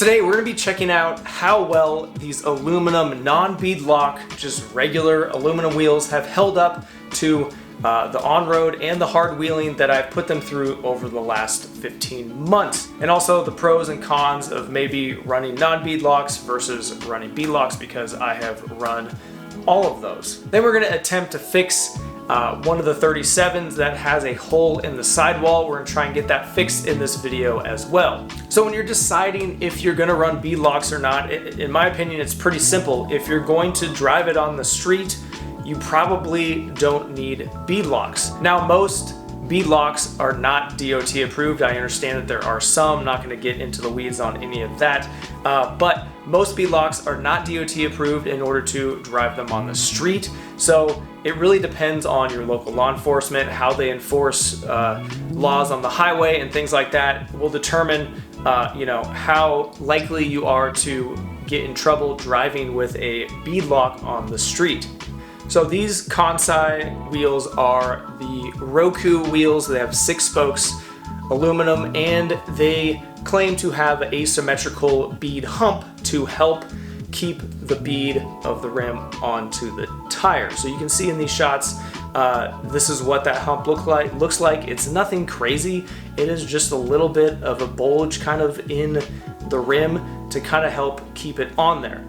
Today we're going to be checking out how well these aluminum non-beadlock, just regular aluminum wheels have held up to the on-road and the hard wheeling that I've put them through over the last 15 months. And also the pros and cons of maybe running non-beadlocks versus running beadlocks, because I have run all of those. Then we're going to attempt to fix one of the 37s that has a hole in the sidewall. We're going to try and get that fixed in this video as well. So when you're deciding if you're going to run beadlocks or not, in my opinion, it's pretty simple. If you're going to drive it on the street, you probably don't need beadlocks. Now, most beadlocks are not DOT approved. I understand that there are some, not going to get into the weeds on any of that, but most beadlocks are not DOT approved in order to drive them on the street. So it really depends on your local law enforcement, how they enforce laws on the highway and things like that will determine how likely you are to get in trouble driving with a beadlock on the street. So these Kansei wheels are the Roku wheels. They have 6 spokes, aluminum, and they claim to have an asymmetrical bead hump to help keep the bead of the rim onto the tire. So you can see in these shots, this is what that hump looks like. It's nothing crazy. It is just a little bit of a bulge kind of in the rim to kind of help keep it on there.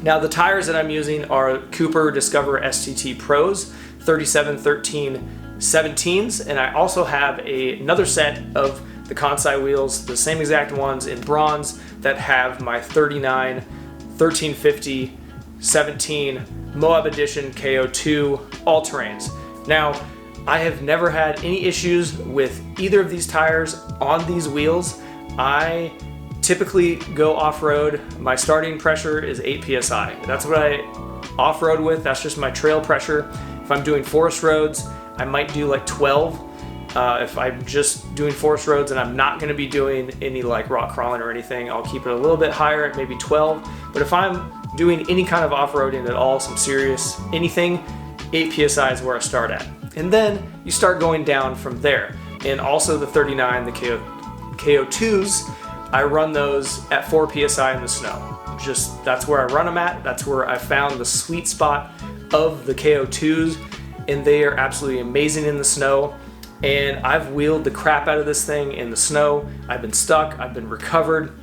Now the tires that I'm using are Cooper Discover STT Pros 3713 17s, and I also have another set of the Kansei wheels, the same exact ones in bronze, that have my 39 1350 17 Moab Edition KO2 all-terrains. Now, I have never had any issues with either of these tires on these wheels. I typically go off-road. My starting pressure is 8 psi. That's what I off-road with. That's just my trail pressure. If I'm doing forest roads, I might do like 12. If I'm just doing forest roads and I'm not going to be doing any like rock crawling or anything, I'll keep it a little bit higher at maybe 12. But if I'm doing any kind of off-roading at all, some serious anything, 8 psi is where I start at. And then you start going down from there. And also the 39, the KO2s, I run those at 4 psi in the snow. Just that's where I run them at. That's where I found the sweet spot of the KO2s, and they are absolutely amazing in the snow. And I've wheeled the crap out of this thing in the snow. I've been stuck, I've been recovered,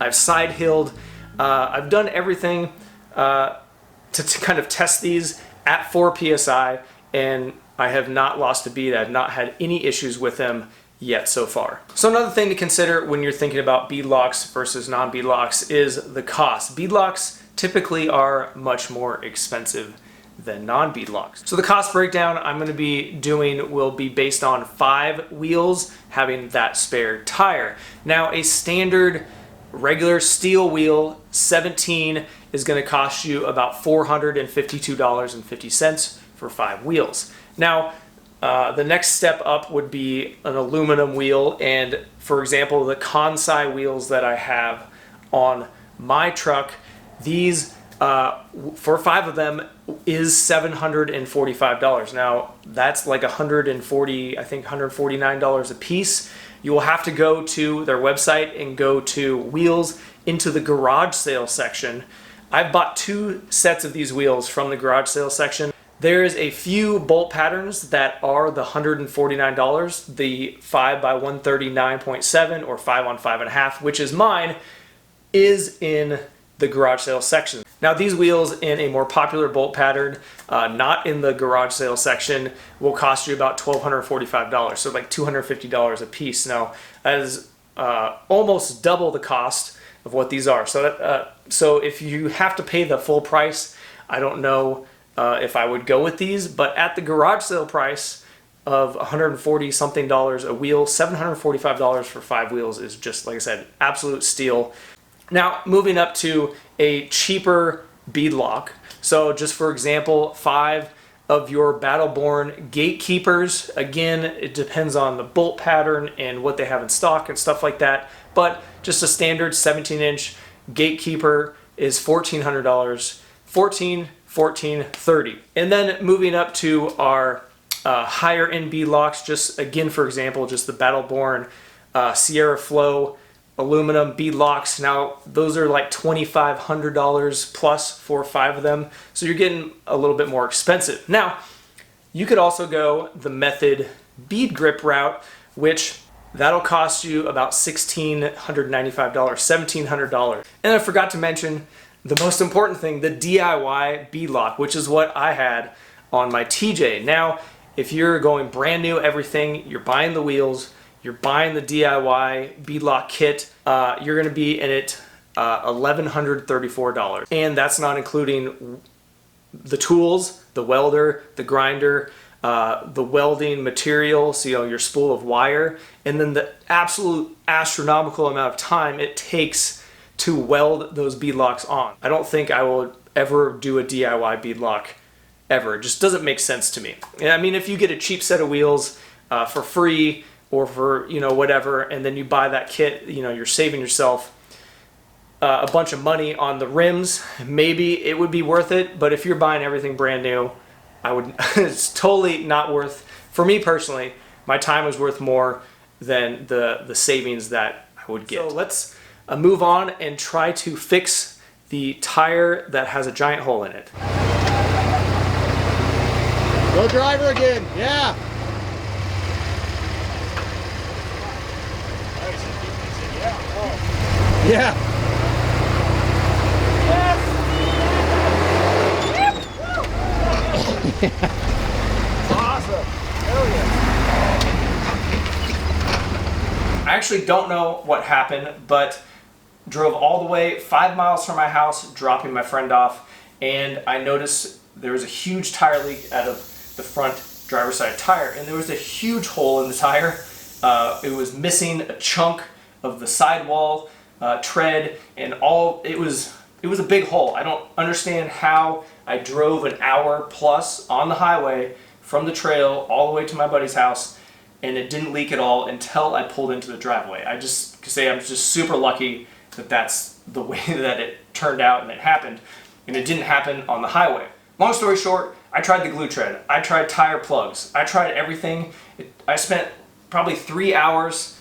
I've side hilled, I've done everything to kind of test these at 4 psi, and I have not lost a bead. I've not had any issues with them yet so far. So another thing to consider when you're thinking about beadlocks versus non-beadlocks is the cost. Beadlocks typically are much more expensive than non-beadlocks. So the cost breakdown I'm going to be doing will be based on 5 wheels having that spare tire. Now, a standard regular steel wheel 17 is going to cost you about $452.50 for 5 wheels. Now, the next step up would be an aluminum wheel, and for example, the Kansei wheels that I have on my truck, these for 5 of them is $745. Now that's like $140, I think $149 a piece. You will have to go to their website and go to wheels into the garage sale section. I've bought 2 sets of these wheels from the garage sale section. There's a few bolt patterns that are the $149, the 5x139.7 or 5 on 5.5, which is mine, is in the garage sale section. Now these wheels in a more popular bolt pattern, not in the garage sale section, will cost you about $1,245, so like $250 a piece. Now that is almost double the cost of what these are. So if you have to pay the full price, I don't know if I would go with these, but at the garage sale price of $140 something a wheel, $745 for 5 wheels is just, like I said, absolute steal. Now moving up to a cheaper beadlock. So just for example, 5 of your Battleborn gatekeepers. Again, it depends on the bolt pattern and what they have in stock and stuff like that, but just a standard 17-inch gatekeeper is $1,400, $1430. And then moving up to our higher end beadlocks, just again, for example, just the Battleborn Sierra Flow aluminum beadlocks. Now those are like $2,500 plus for 5 of them, so you're getting a little bit more expensive. Now you could also go the Method bead grip route, which that'll cost you about $1,695, $1,700. And I forgot to mention the most important thing, the DIY beadlock, which is what I had on my TJ. Now if you're going brand new everything, you're buying the wheels, you're buying the DIY beadlock kit, you're going to be in it $1,134. And that's not including the tools, the welder, the grinder, the welding material, so your spool of wire, and then the absolute astronomical amount of time it takes to weld those beadlocks on. I don't think I will ever do a DIY beadlock ever. It just doesn't make sense to me. I mean, if you get a cheap set of wheels for free, or for whatever, and then you buy that kit, you're saving yourself a bunch of money on the rims, maybe it would be worth it. But if you're buying everything brand new, I would it's totally not worth, for me personally, my time was worth more than the savings that I would get. So let's move on and try to fix the tire that has a giant hole in it. Go driver again, yeah. Yeah. Awesome. Hell yeah. I actually don't know what happened, but drove all the way 5 miles from my house, dropping my friend off, and I noticed there was a huge tire leak out of the front driver's side tire, and there was a huge hole in the tire. It was missing a chunk of the sidewall tread, and it was a big hole. I don't understand how I drove an hour plus on the highway from the trail all the way to my buddy's house and it didn't leak at all until I pulled into the driveway. I just say I'm just super lucky that that's the way that it turned out and it happened, and it didn't happen on the highway. Long story short, I tried the GlueTread, I tried tire plugs, I tried everything. I spent probably 3 hours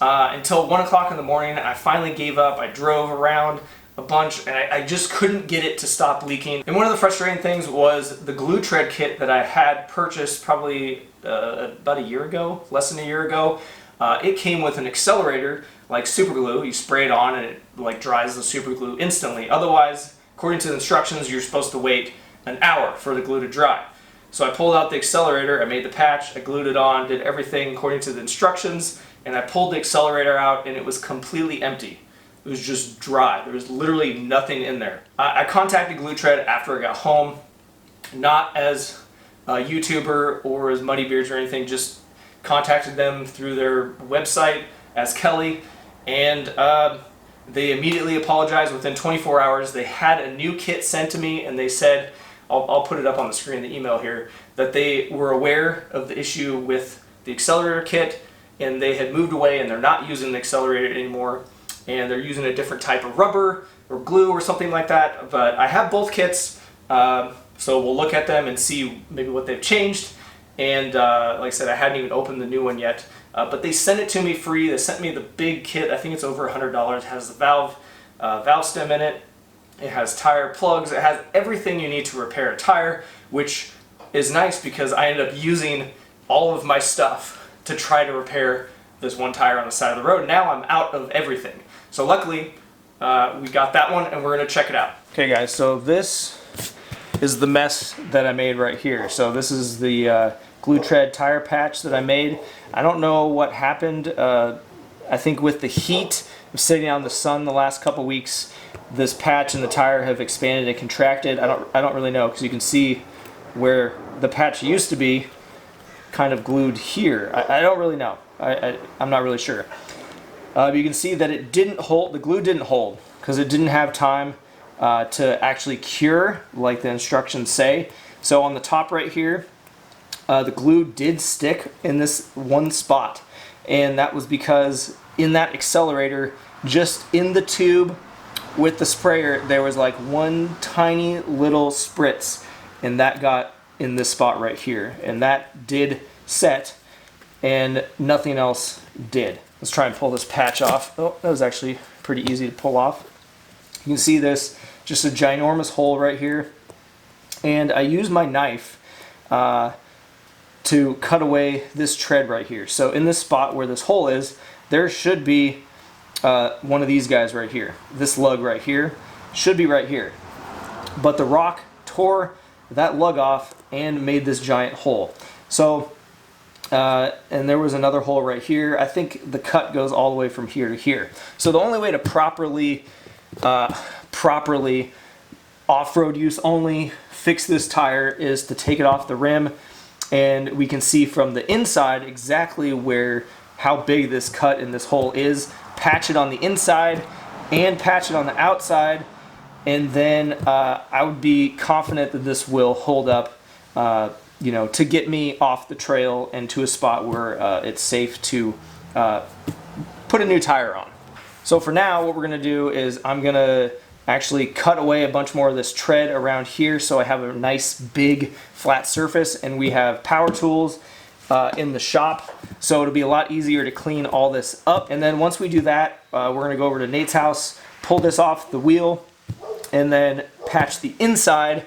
until 1 o'clock in the morning. I finally gave up. I drove around a bunch and I just couldn't get it to stop leaking. And one of the frustrating things was the GlueTread kit that I had purchased probably about a year ago, less than a year ago. It came with an accelerator like super glue. You spray it on and it like dries the super glue instantly. Otherwise, according to the instructions, you're supposed to wait an hour for the glue to dry. So I pulled out the accelerator, I made the patch, I glued it on, did everything according to the instructions, and I pulled the accelerator out and it was completely empty. It was just dry. There was literally nothing in there. I contacted GlueTread after I got home, not as a YouTuber or as Muddy Beards or anything, just contacted them through their website as Kelly, and they immediately apologized within 24 hours. They had a new kit sent to me and they said, I'll put it up on the screen, the email here, that they were aware of the issue with the accelerator kit and they had moved away and they're not using the accelerator anymore and they're using a different type of rubber or glue or something like that. But I have both kits, so we'll look at them and see maybe what they've changed. And like I said, I hadn't even opened the new one yet, but they sent it to me free. They sent me the big kit. I think it's over $100. It has the valve stem in it. It has tire plugs. It has everything you need to repair a tire, which is nice because I ended up using all of my stuff to try to repair this one tire on the side of the road. Now I'm out of everything. So luckily, we got that one and we're gonna check it out. Okay guys, so this is the mess that I made right here. So this is the GlueTread tire patch that I made. I don't know what happened. I think with the heat of sitting out in the sun the last couple weeks, this patch and the tire have expanded and contracted. I don't really know, because you can see where the patch used to be kind of glued here. I don't really know. I'm not really sure. You can see that it didn't hold, the glue didn't hold, because it didn't have time to actually cure like the instructions say. So on the top right here, the glue did stick in this one spot, and that was because in that accelerator, just in the tube with the sprayer, there was like one tiny little spritz, and that got in this spot right here, and that did set and nothing else did. Let's try and pull this patch off. Oh, that was actually pretty easy to pull off. You can see this, just a ginormous hole right here. And I use my knife to cut away this tread right here. So in this spot where this hole is, there should be one of these guys right here. This lug right here should be right here. But the rock tore that lug off and made this giant hole. So, and there was another hole right here. I think the cut goes all the way from here to here. So the only way to properly off-road use only fix this tire is to take it off the rim, and we can see from the inside exactly how big this cut in this hole is. Patch it on the inside and patch it on the outside, and then I would be confident that this will hold up, you know, to get me off the trail and to a spot where it's safe to put a new tire on. So for now, what we're gonna do is I'm gonna actually cut away a bunch more of this tread around here so I have a nice big flat surface, and we have power tools in the shop, so it'll be a lot easier to clean all this up. And then once we do that, we're gonna go over to Nate's house, pull this off the wheel, and then patch the inside,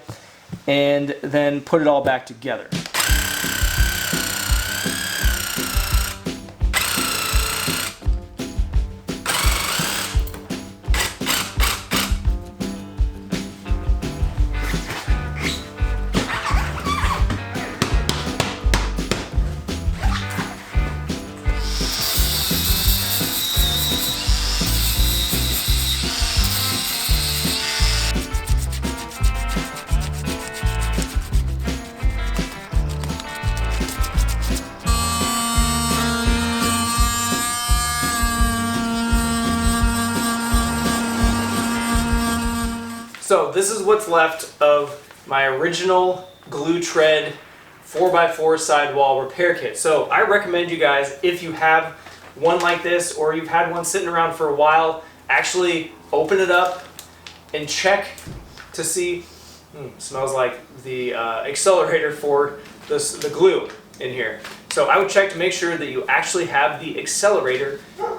and then put it all back together. So this is what's left of my original GlueTread 4x4 sidewall repair kit. So I recommend you guys, if you have one like this or you've had one sitting around for a while, actually open it up and check to see, smells like the accelerator for the glue in here. So I would check to make sure that you actually have the accelerator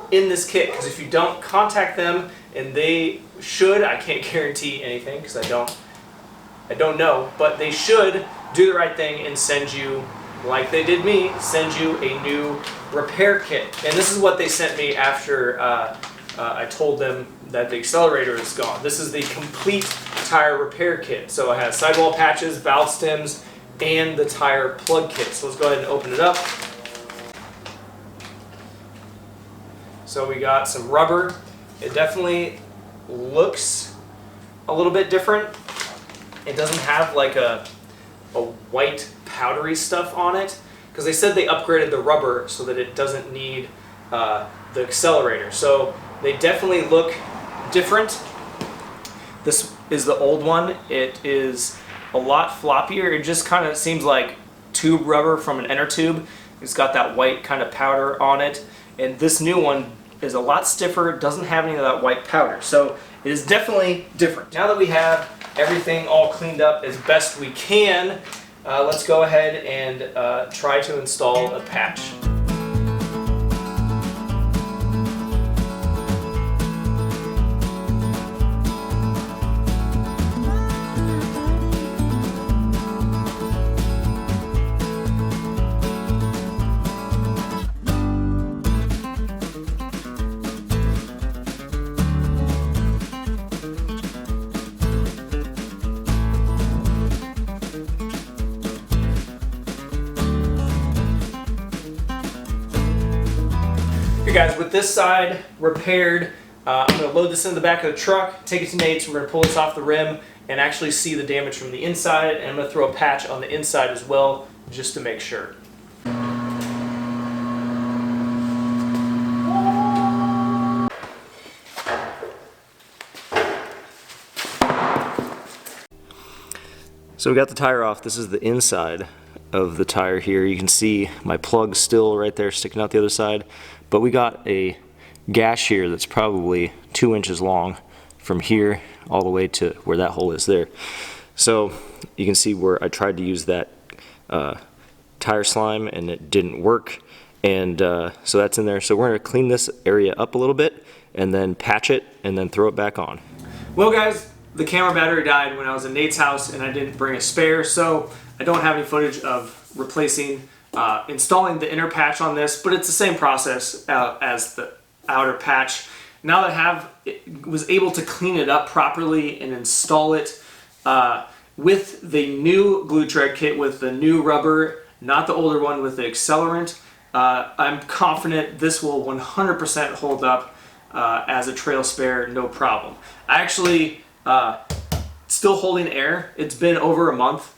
in this kit, because if you don't, contact them, and they should, I can't guarantee anything because I don't know, but they should do the right thing and send you, like they did me, send you a new repair kit. And this is what they sent me after I told them that the accelerator is gone. This is the complete tire repair kit. So it has sidewall patches, valve stems, and the tire plug kit. So let's go ahead and open it up. So we got some rubber. It definitely looks a little bit different. It doesn't have like a white powdery stuff on it, because they said they upgraded the rubber so that it doesn't need the accelerator. So they definitely look different. This is the old one. It is a lot floppier. It just kind of seems like tube rubber from an inner tube. It's got that white kind of powder on it. And this new one is a lot stiffer, doesn't have any of that white powder. So it is definitely different. Now that we have everything all cleaned up as best we can, let's go ahead and try to install a patch. Okay guys, with this side repaired, I'm going to load this in the back of the truck, take it to Nate's, we're going to pull this off the rim and actually see the damage from the inside, and I'm going to throw a patch on the inside as well, just to make sure. So we got the tire off. This is the inside of the tire here. You can see my plug still right there sticking out the other side, but we got a gash here that's probably 2 inches long from here all the way to where that hole is there. So you can see where I tried to use that tire slime and it didn't work, And so that's in there. So we're gonna clean this area up a little bit and then patch it and then throw it back on. Well guys, the camera battery died when I was in Nate's house and I didn't bring a spare, so I don't have any footage of replacing, installing the inner patch on this, but it's the same process as the outer patch. Now that I was able to clean it up properly and install it with the new GlueTread kit with the new rubber, not the older one with the accelerant, I'm confident this will 100% hold up as a trail spare, no problem. I actually still holding air. It's been over a month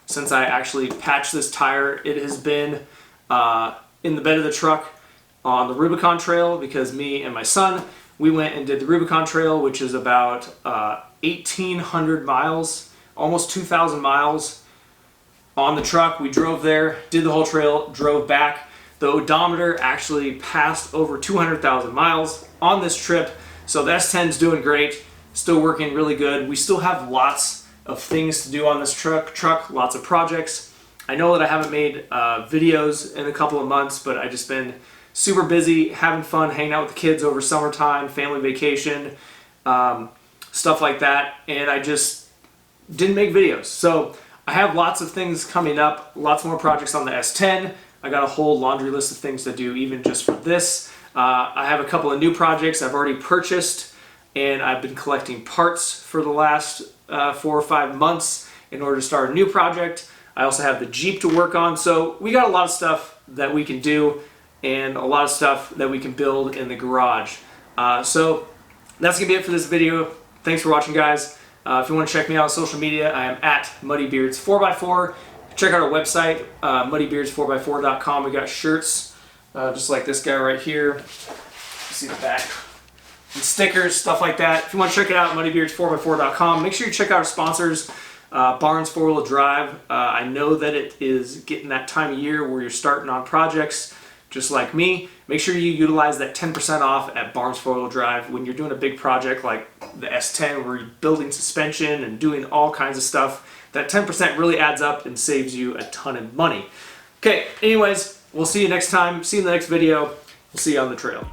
since I actually patched this tire. It has been in the bed of the truck on the Rubicon Trail because me and my son, we went and did the Rubicon Trail, which is about 1,800 miles, almost 2,000 miles on the truck. We drove there, did the whole trail, drove back. The odometer actually passed over 200,000 miles on this trip, so the S10's doing great, still working really good. We still have lots of things to do on this truck, lots of projects. I know that I haven't made videos in a couple of months, but I've just been super busy, having fun, hanging out with the kids over summertime, family vacation, stuff like that, and I just didn't make videos. So I have lots of things coming up, lots more projects on the S10. I got a whole laundry list of things to do even just for this. I have a couple of new projects I've already purchased, and I've been collecting parts for the last 4 or 5 months in order to start a new project. I also have the Jeep to work on, so we got a lot of stuff that we can do and a lot of stuff that we can build in the garage. So that's gonna be it for this video. Thanks for watching, guys. If you want to check me out on social media, I am at MuddyBeards4x4. Check out our website, muddybeards4x4.com. We got shirts, just like this guy right here. You see the back. And stickers, stuff like that. If you want to check it out, muddybeards4x4.com. Make sure you check out our sponsors, Barnes 4-Wheel Drive. I know that it is getting that time of year where you're starting on projects just like me. Make sure you utilize that 10% off at Barnes 4-Wheel Drive when you're doing a big project like the S10 where you're building suspension and doing all kinds of stuff. That 10% really adds up and saves you a ton of money. Okay, anyways, we'll see you next time. See you in the next video. We'll see you on the trail.